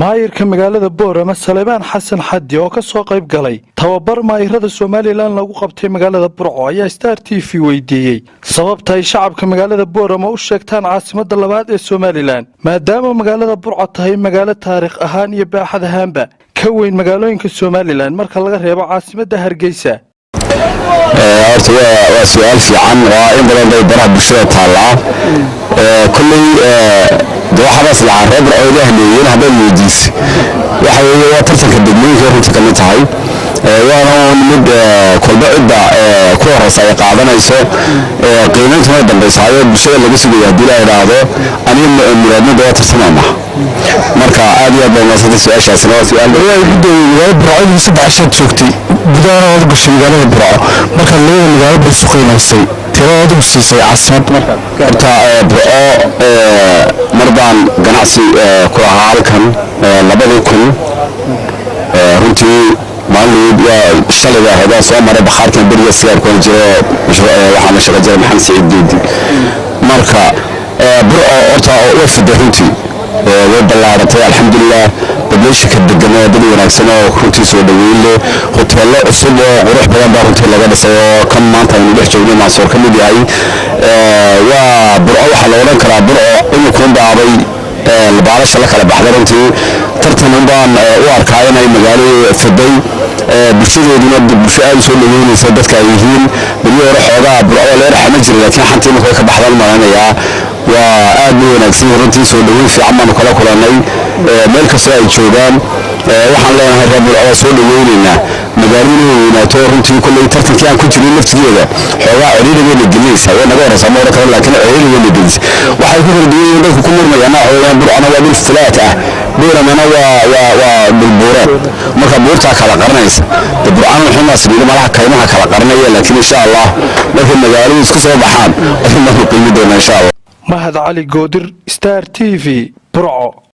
maayirka magaalada Boorama Salebaan Xasan Xaddi oo ka soo qayb galay tababar maayirada Soomaaliland lagu qabtay magaalada Burco ayaa Star TV weydiiyay sababta ay shacabka magaalada Boorama u sheegtaan caasimadda labaad ee Soomaaliland maadaama magaalada Burco tahay magaalo taariikh ahaan iyo baaxad ahaanba ka weyn magaalooyinka Soomaaliland marka laga reebo caasimadda Hargeysa. horta waa su'aal fiican waa in badan bay baraha bulshada taallaa kulley waxaas la carab oo ilaahay hadal weydiis waxa weeye waa tartanka degmooyinka runta kamid tahay waana mid kolba cidda ku horeysa ay qaadanayso qiimaynta ay dambaysayo bulshada laga sugayo hadii la yiraahdo aniga muraadnada waa tartamana marka aad iyo aad baan maasada su'aashaas waa su'aal way gudoomiye Burco saddex shad joogtay gudaha oo gashay magaalada Burco marka leeyahay magaalada suuqeynaysa tirada u siisay caasimad marka Burco marbaan ganacsi ku ahaa halkan 2000 runtii maalin shalay hada soo maray bakhaarkan bariga siyaar ku jiro waxaan shaqada Maxamed Saciid Diidi marka Burco horta oo fidayntii way ballaaratay alxamdulillah dadweynaha ka deganaa dad wanaagsan oo runtii soo dhaweeyay hoteelo cusub oo qurux badan baa runtii laga dhisay oo kan maanta aynu dhex joogno Mansoor ka mid yahay waa Burco waxa la oran karaa Burco inuu ku dhaabay baalasha la kala baxday runtii tartan baan u arkay inay magaalada fiday bulshadeeduna bulsho aad soo dhaweynaysa dadka ay yihiin bariyo hore xoogaa Burco la raxma jiray laakiin xantii markay ka baxdaan maanaya waa aad u wanaagsan runtii soo dhaweyn fiican ma kala kulanay meel kasta ay joogaan waxaan leenahay reer Burco soo dhaweynayna magaalada weynaato runtii kulay tartankii aan ku jiray laftigeeda xoogaa ciriiriga la geliyay waa naga horeysa ma oran karo laakiin ciriiriga la geliyay waxay ku hordiyeen dadku ku murmayaan oo Burcona waa bil falaat ah Boorama waa bulbuureed marka buurta kala qaranaysa Burcona wuxuu naasbiyo malaha kaymaha kala qaranaya laakiin insha Allah markay magaalada isku soo baxaan waxaan ku qiimi doonaa insha Allah Mahad Ali Goodir Star TV Burco.